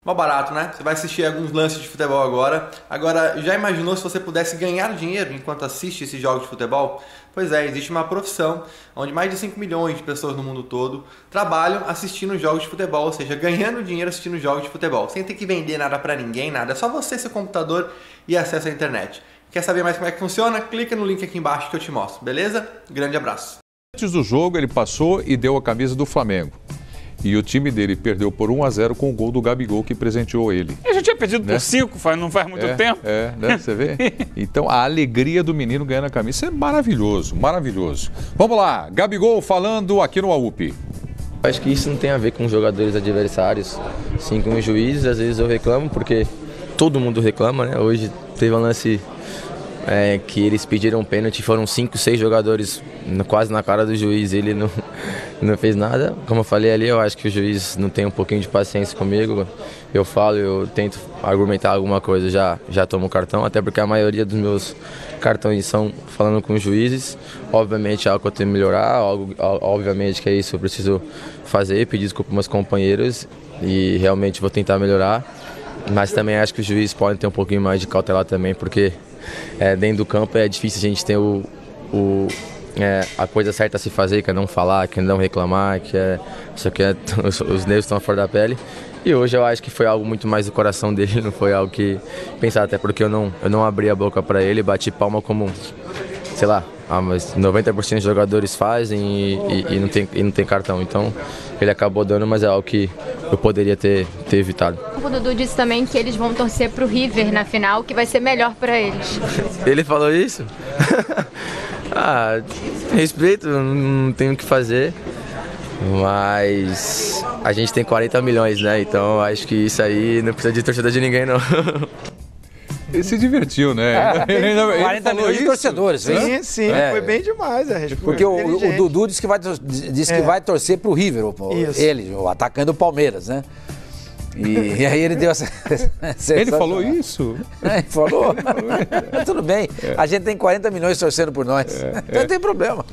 Mó barato, né? Você vai assistir alguns lances de futebol agora. Agora, já imaginou se você pudesse ganhar dinheiro enquanto assiste esses jogos de futebol? Pois é, existe uma profissão onde mais de 5 milhões de pessoas no mundo todo trabalham assistindo jogos de futebol, ou seja, ganhando dinheiro assistindo jogos de futebol, sem ter que vender nada pra ninguém, nada. É só você, seu computador e acesso à internet. Quer saber mais como é que funciona? Clica no link aqui embaixo que eu te mostro, beleza? Grande abraço. Antes do jogo, ele passou e deu a camisa do Flamengo. E o time dele perdeu por 1-0 com o gol do Gabigol, que presenteou ele. Ele já tinha perdido por 5, não faz muito tempo. Né? Você vê? Então, a alegria do menino ganhando a camisa, isso é maravilhoso, maravilhoso. Vamos lá, Gabigol falando aqui no AUP. Acho que isso não tem a ver com os jogadores adversários, sim com os juízes. Às vezes eu reclamo, porque todo mundo reclama, né? Hoje teve um lance que eles pediram pênalti, foram 5, 6 jogadores quase na cara do juiz, ele não fez nada. Como eu falei ali, eu acho que o juiz não tem um pouquinho de paciência comigo. Eu falo, eu tento argumentar alguma coisa, já tomo cartão, até porque a maioria dos meus cartões são falando com os juízes. Obviamente é algo que eu tenho que melhorar, obviamente que é isso, eu preciso fazer, pedir desculpa para meus companheiros e realmente vou tentar melhorar. Mas também acho que os juízes podem ter um pouquinho mais de cautela também, porque dentro do campo é difícil a gente ter a coisa certa a se fazer, que é não falar, que é não reclamar, os nervos estão fora da pele. E hoje eu acho que foi algo muito mais do coração dele, não foi algo que pensar, até porque eu não abri a boca para ele, bati palma como, sei lá, mas 90% dos jogadores fazem e não tem cartão. Então ele acabou dando, mas é algo que eu poderia ter evitado. O Dudu disse também que eles vão torcer pro River na final, que vai ser melhor para eles. Ele falou isso? Respeito, não tenho o que fazer, mas a gente tem 40 milhões, né? Então acho que isso aí não precisa de torcida de ninguém, não. Ele se divertiu, né? 40 milhões de torcedores. Sim, foi bem demais a resposta. Porque o Dudu disse que vai torcer pro River, o atacante do Palmeiras, né? E aí ele deu essa Ele falou isso? Ele falou. Tudo bem, a gente tem 40 milhões torcendo por nós. Então não tem problema.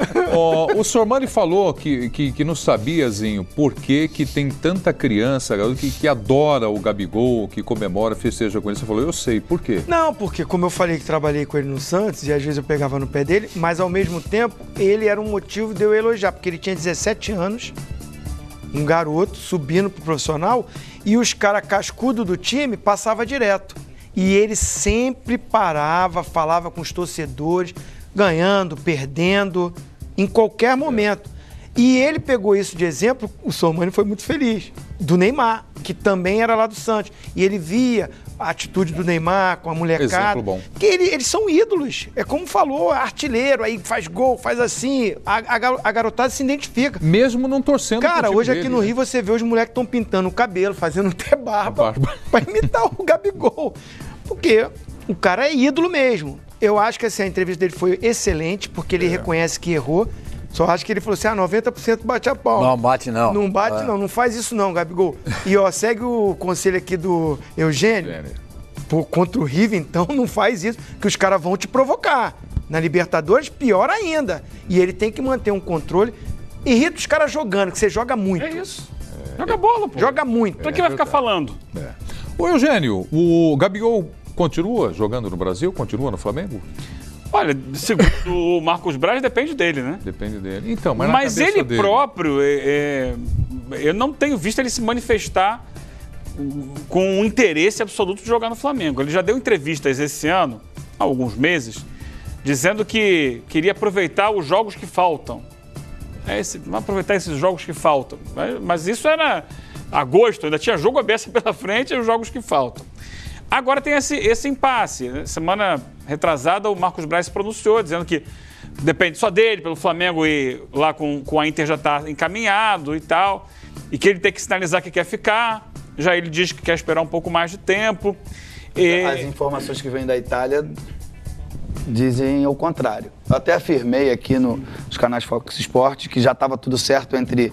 O Sormani falou que não sabia, Zinho, por que tem tanta criança que adora o Gabigol, que comemora, festeja com ele. Você falou, eu sei, por quê? Não, porque como eu falei que trabalhei com ele no Santos, e às vezes eu pegava no pé dele, mas ao mesmo tempo ele era um motivo de eu elogiar, porque ele tinha 17 anos, um garoto subindo pro profissional, e os caras cascudos do time passavam direto. E ele sempre parava, falava com os torcedores, ganhando, perdendo, em qualquer momento. E ele pegou isso de exemplo, o Sormani foi muito feliz, do Neymar, que também era lá do Santos. E ele via a atitude do Neymar com a molecada. Exemplo bom. Porque eles são ídolos. É como falou, artilheiro, aí faz gol, faz assim. A garotada se identifica. Mesmo não torcendo. Cara, hoje aqui no Rio você vê os moleques estão pintando o cabelo, fazendo até barba. Pra imitar o Gabigol. Porque o cara é ídolo mesmo. Eu acho que assim, a entrevista dele foi excelente, porque ele reconhece que errou. Só acho que ele falou assim, 90% bate a pau. Não bate não. Não bate não faz isso não, Gabigol. E segue o conselho aqui do Eugênio. Contra o River, então não faz isso, que os caras vão te provocar. Na Libertadores, pior ainda. E ele tem que manter um controle. Irrita os caras jogando, que você joga muito. É isso. Joga bola, pô. Joga muito. Então quem vai ficar falando? Ô Eugênio, o Gabigol continua jogando no Brasil? Continua no Flamengo? Olha, segundo o Marcos Braz, depende dele, né? Depende dele. Então, mas ele próprio, eu não tenho visto ele se manifestar com um interesse absoluto de jogar no Flamengo. Ele já deu entrevistas esse ano, há alguns meses, dizendo que queria aproveitar os jogos que faltam. Vamos aproveitar esses jogos que faltam. Mas isso era agosto, ainda tinha jogo aberto pela frente e os jogos que faltam. Agora tem esse impasse. Semana retrasada, o Marcos Braz se pronunciou, dizendo que depende só dele, pelo Flamengo, e lá com a Inter já está encaminhado e tal, e que ele tem que sinalizar que quer ficar. Já ele diz que quer esperar um pouco mais de tempo. As informações que vêm da Itália dizem o contrário. Eu até afirmei aqui nos canais Fox Sport que já estava tudo certo entre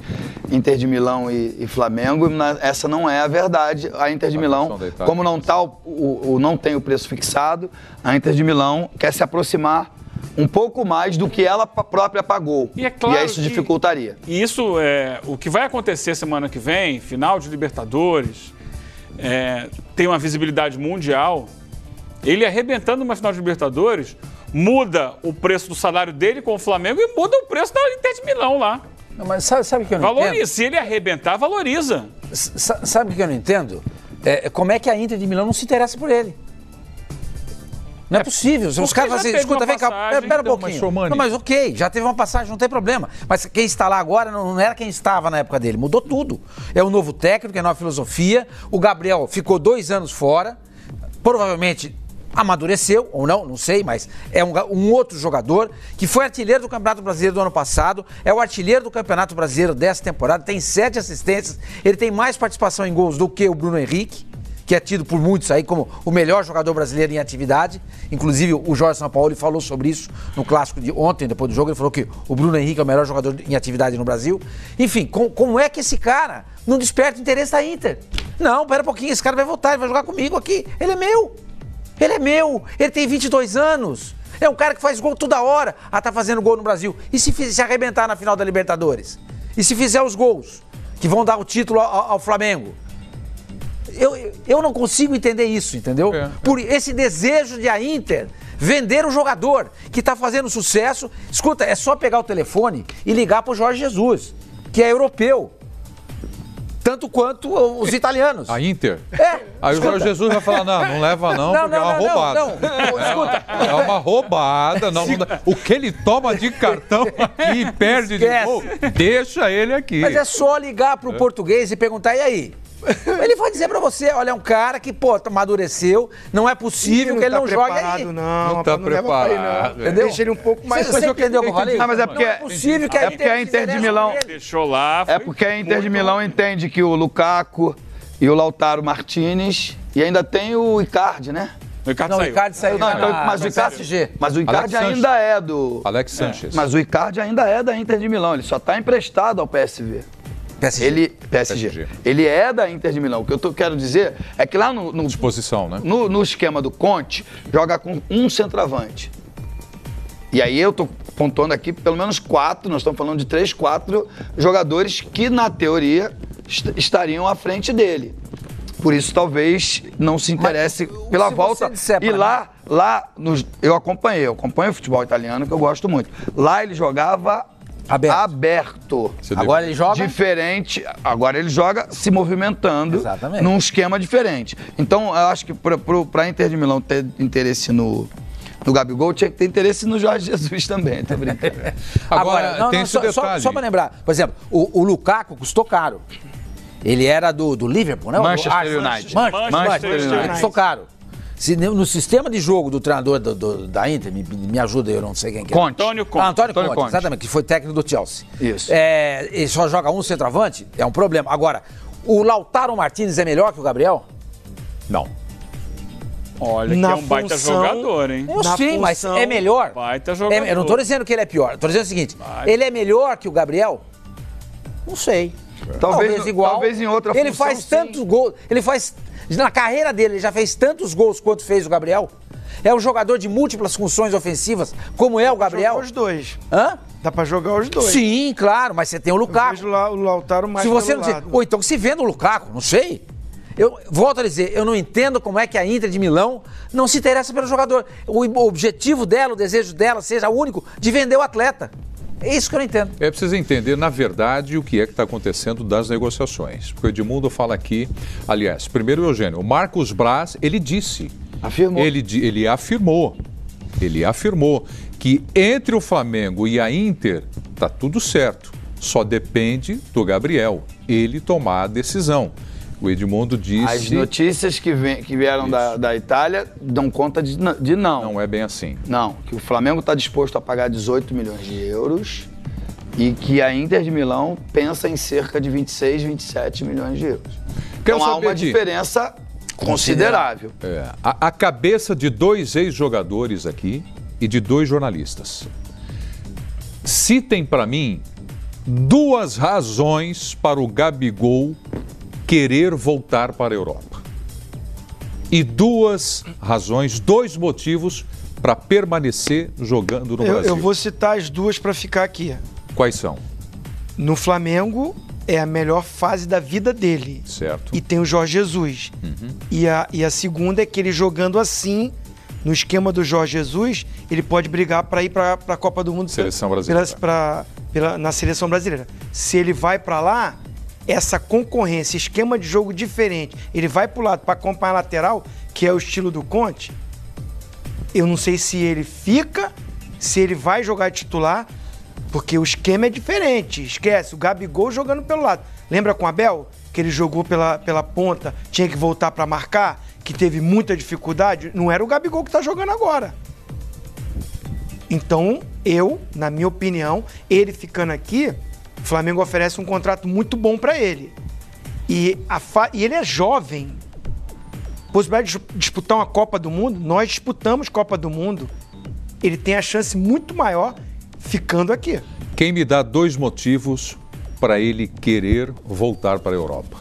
Inter de Milão e Flamengo. Essa não é a verdade. A Inter de Milão, como não tem o preço fixado, a Inter de Milão quer se aproximar um pouco mais do que ela própria pagou. E é claro isso dificultaria. E isso é o que vai acontecer semana que vem, final de Libertadores. tem uma visibilidade mundial, ele arrebentando uma final de Libertadores, muda o preço do salário dele com o Flamengo e muda o preço da Inter de Milão lá. Não, mas sabe o que eu não valoriza. entendo? Se ele arrebentar, valoriza. Sabe o que eu não entendo? Como é que a Inter de Milão não se interessa por ele? Não é possível. Os caras falam assim, escuta, vem cá, pera um pouquinho. Mas ok, já teve uma passagem, não tem problema. Mas quem está lá agora não era quem estava na época dele. Mudou tudo. É um novo técnico, é nova filosofia. O Gabriel ficou 2 anos fora. Provavelmente amadureceu, ou não sei, mas é um outro jogador que foi artilheiro do Campeonato Brasileiro do ano passado, é o artilheiro do Campeonato Brasileiro dessa temporada, tem 7 assistências, ele tem mais participação em gols do que o Bruno Henrique, que é tido por muitos aí como o melhor jogador brasileiro em atividade. Inclusive o Jorge Sampaoli falou sobre isso no clássico de ontem, depois do jogo, ele falou que o Bruno Henrique é o melhor jogador em atividade no Brasil. Enfim, como é que esse cara não desperta o interesse da Inter? Não, pera um pouquinho, esse cara vai voltar, ele vai jogar comigo aqui, ele é meu. Ele é meu, ele tem 22 anos, é um cara que faz gol toda hora. Tá fazendo gol no Brasil. E se arrebentar na final da Libertadores? E se fizer os gols que vão dar o título ao Flamengo? Eu não consigo entender isso, entendeu? Por esse desejo de a Inter vender um jogador que está fazendo sucesso. Escuta, é só pegar o telefone e ligar para o Jorge Jesus, que é europeu. Tanto quanto os italianos. A Inter? Aí o Jorge Jesus vai falar, não leva não, porque é uma roubada. Não, escuta. É uma roubada. O que ele toma de cartão aqui e perde de gol, deixa ele aqui. Mas é só ligar pro português e perguntar, e aí? Ele vai dizer pra você, olha, é um cara que, amadureceu, não é possível que ele não jogue aí. Não tá preparado. Entendeu? Deixa ele um pouco mais... Você entendeu o que eu falei? Não, mas é porque, não é possível que a Inter de Milão... Deixou lá. É porque a Inter de Milão entende que o Lukaku e o Lautaro Martinez, e ainda tem o Icardi, né? O Icardi saiu. Mas o Icardi ainda é do... Alex Sanchez. Mas o Icardi ainda é da Inter de Milão, ele só tá emprestado ao PSV. PSG. Ele é da Inter de Milão. O que eu quero dizer é que lá no disposição, né? No esquema do Conte, joga com um centroavante. E aí eu tô pontuando aqui pelo menos 4, nós estamos falando de 3, 4 jogadores que, na teoria, estariam à frente dele. Por isso, talvez, não se interesse pela volta. E eu acompanho o futebol italiano, que eu gosto muito. Lá ele jogava... Aberto. Agora ele joga? Diferente. Agora ele joga se movimentando. Exatamente. Num esquema diferente. Então, eu acho que pra Inter de Milão ter interesse no Gabigol, tinha que ter interesse no Jorge Jesus também, tá brincando? Agora, tem esse detalhe. Só pra lembrar, por exemplo, o Lukaku custou caro. Ele era do Liverpool, né? Manchester United. Manchester United. Custou caro. No sistema de jogo do treinador da Inter, me ajuda, eu não sei quem que é. Antônio Conte. Antônio Conte, exatamente, que foi técnico do Chelsea. Isso. Ele só joga um centroavante, é um problema. Agora, o Lautaro Martinez é melhor que o Gabriel? Não. Olha, que é um baita jogador, hein? Eu sei, mas é melhor. Baita jogador. Eu não tô dizendo que ele é pior, tô dizendo o seguinte, ele é melhor que o Gabriel? Não sei. Talvez igual. Talvez em outra função, ele faz tantos gols, na carreira dele, ele já fez tantos gols quanto fez o Gabriel. É um jogador de múltiplas funções ofensivas, como é o Gabriel. Dá pra jogar os dois. Hã? Dá pra jogar os dois. Sim, claro, mas você tem o Lukaku. Eu vejo o Lautaro mais se você não lado. Ou então se vendo o Lukaku, não sei. Eu volto a dizer, eu não entendo como é que a Inter de Milão não se interessa pelo jogador. O objetivo dela, o desejo dela seja único de vender o atleta. É isso que eu não entendo. É preciso entender, na verdade, o que é que está acontecendo das negociações. Porque o Edmundo fala aqui, aliás, primeiro o Eugênio, o Marcos Braz, ele disse... Afirmou. Ele afirmou que entre o Flamengo e a Inter tá tudo certo. Só depende do Gabriel, ele tomar a decisão. O Edmundo disse... As notícias que vieram da Itália dão conta de não. Não é bem assim. Não, que o Flamengo está disposto a pagar 18 milhões de euros e que a Inter de Milão pensa em cerca de 26, 27 milhões de euros. Então há uma diferença considerável. A cabeça de 2 ex-jogadores aqui e de 2 jornalistas. Citem para mim 2 razões para o Gabigol querer voltar para a Europa. E 2 razões, 2 motivos para permanecer jogando no Brasil. Eu vou citar as 2 para ficar aqui. Quais são? No Flamengo, é a melhor fase da vida dele. Certo. E tem o Jorge Jesus. E a segunda é que ele jogando assim, no esquema do Jorge Jesus, ele pode brigar para ir para a Copa do Mundo. Seleção brasileira. Na seleção brasileira. Se ele vai para lá, essa concorrência, esquema de jogo diferente, ele vai para o lado para acompanhar a lateral, que é o estilo do Conte, eu não sei se ele fica, se ele vai jogar titular, porque o esquema é diferente. Esquece, o Gabigol jogando pelo lado. Lembra com o Abel? Que ele jogou pela ponta, tinha que voltar para marcar, que teve muita dificuldade? Não era o Gabigol que está jogando agora. Então, na minha opinião, ele ficando aqui, o Flamengo oferece um contrato muito bom para ele. E ele é jovem. Possibilidade de disputar uma Copa do Mundo, nós disputamos Copa do Mundo. Ele tem a chance muito maior ficando aqui. Quem me dá 2 motivos para ele querer voltar para a Europa?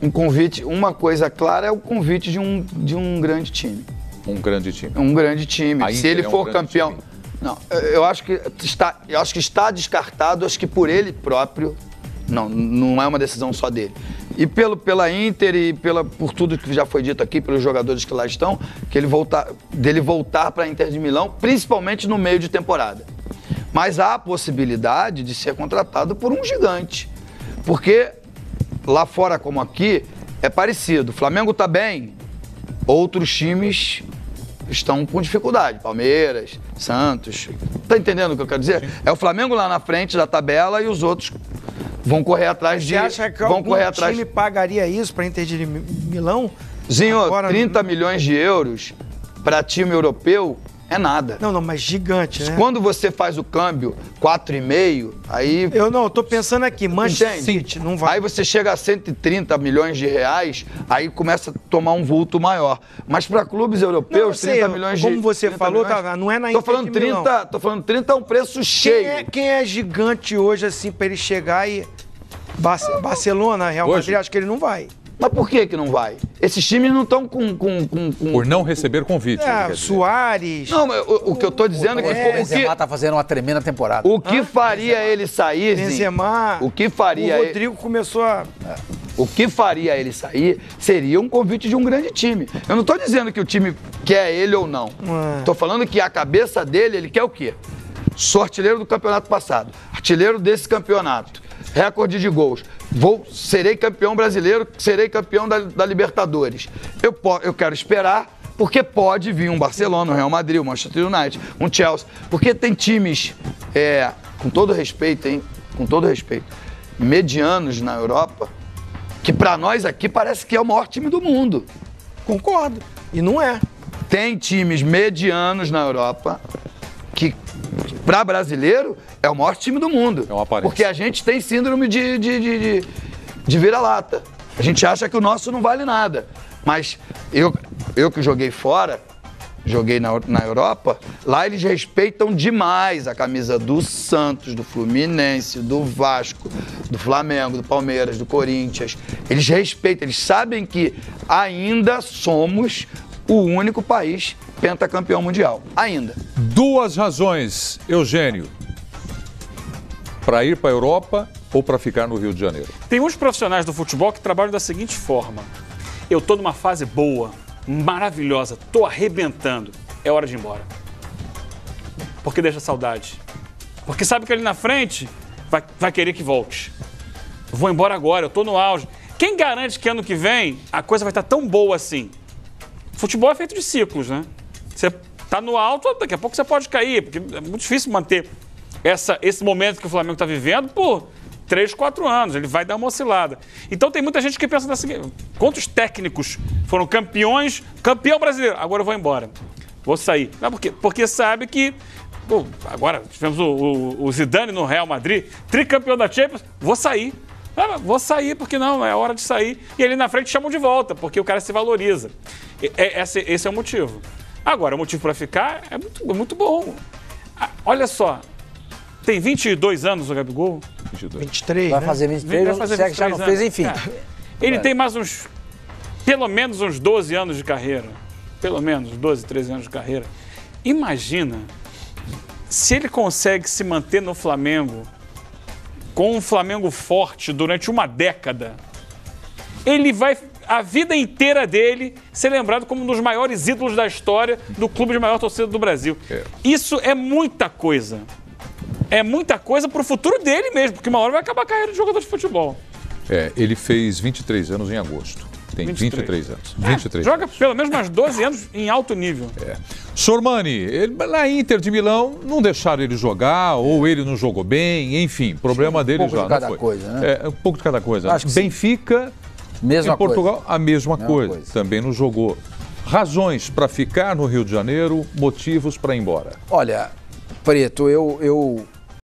Um convite, uma coisa clara é o convite de um grande time. Um grande time. Um grande time. Se ele for campeão... Time. Não, eu acho que está descartado, acho que por ele próprio, não é uma decisão só dele. E pela Inter e por tudo que já foi dito aqui, pelos jogadores que lá estão, que dele voltar para a Inter de Milão, principalmente no meio de temporada. Mas há a possibilidade de ser contratado por um gigante. Porque lá fora como aqui, é parecido. O Flamengo está bem, outros times estão com dificuldade. Palmeiras, Santos. Tá entendendo o que eu quero dizer? É o Flamengo lá na frente da tabela e os outros vão correr atrás de... Você acha que algum time pagaria isso para Inter de Milão? Zinho, agora, 30 milhões de euros para time europeu é nada. Não, mas gigante, né? Quando você faz o câmbio 4,5, aí... Eu tô pensando aqui, Manchester City, não vai. Aí você chega a 130 milhões de reais, aí começa a tomar um vulto maior. Mas para clubes europeus, 30 milhões de... Como você falou, não é na Inter de Milão. Tô falando 30 é um preço cheio. Quem é gigante hoje, assim, para ele chegar e... Barcelona, Real Madrid, acho que ele não vai. Mas por que não vai? Esses times não estão com... Por não receber convite. Soares... Não, mas o que eu tô dizendo é que... O Benzema tá fazendo uma tremenda temporada. O que faria ele sair, Benzema... O que faria... O Rodrigo começou a... O que faria ele sair seria um convite de um grande time. Eu não tô dizendo que o time quer ele ou não. Tô falando que a cabeça dele, ele quer o quê? Sou artilheiro do campeonato passado. Artilheiro desse campeonato. Recorde de gols. Serei campeão brasileiro, serei campeão da Libertadores. Eu quero esperar, porque pode vir um Barcelona, um Real Madrid, um Manchester United, um Chelsea. Porque tem times, com todo respeito, medianos na Europa, que pra nós aqui parece que é o maior time do mundo. Concordo. E não é. Tem times medianos na Europa que, pra brasileiro, é o maior time do mundo. É uma aparência. Porque a gente tem síndrome de vira-lata. A gente acha que o nosso não vale nada. Mas eu que joguei fora, joguei na Europa, lá eles respeitam demais a camisa do Santos, do Fluminense, do Vasco, do Flamengo, do Palmeiras, do Corinthians. Eles respeitam, eles sabem que ainda somos o único país pentacampeão mundial. Ainda. 2 razões, Eugênio, para ir para a Europa ou para ficar no Rio de Janeiro? Tem uns profissionais do futebol que trabalham da seguinte forma. Eu estou numa fase boa, maravilhosa, estou arrebentando. É hora de ir embora. Porque deixa saudade. Porque sabe que ali na frente vai querer que volte. Vou embora agora, eu estou no auge. Quem garante que ano que vem a coisa vai estar tão boa assim? Futebol é feito de ciclos, né? Você está no alto, daqui a pouco você pode cair, porque é muito difícil manter esse momento que o Flamengo está vivendo por 3, 4 anos. Ele vai dar uma oscilada. Então tem muita gente que pensa assim, quantos técnicos foram campeão brasileiro, agora eu vou embora, vou sair. Não, porque sabe que, agora tivemos o Zidane no Real Madrid, tricampeão da Champions, vou sair. Vou sair, porque não, é hora de sair. E ali na frente chamam de volta, porque o cara se valoriza. Esse é o motivo. Agora, o motivo para ficar é muito bom. Olha só, tem 22 anos o Gabigol? 23, vai fazer 23, vai fazer 23 já não fez, enfim. Ele tem mais pelo menos uns 12 anos de carreira. Pelo menos 12, 13 anos de carreira. Imagina se ele consegue se manter no Flamengo com um Flamengo forte durante uma década, ele vai, a vida inteira dele, ser lembrado como um dos maiores ídolos da história do clube de maior torcida do Brasil. Isso é muita coisa. É muita coisa pro futuro dele mesmo, porque uma hora vai acabar a carreira de jogador de futebol. Ele fez 23 anos em agosto. Tem 23 anos. 23 joga anos. pelo menos mais 12 anos em alto nível. Sormani, na Inter de Milão não deixaram ele jogar, ou ele não jogou bem, enfim, problema dele já não foi. Coisa, né? Um pouco de cada coisa. Acho que Benfica, mesma em Portugal, coisa. a mesma coisa. Também não jogou. Razões para ficar no Rio de Janeiro, motivos para ir embora. Olha, Preto, eu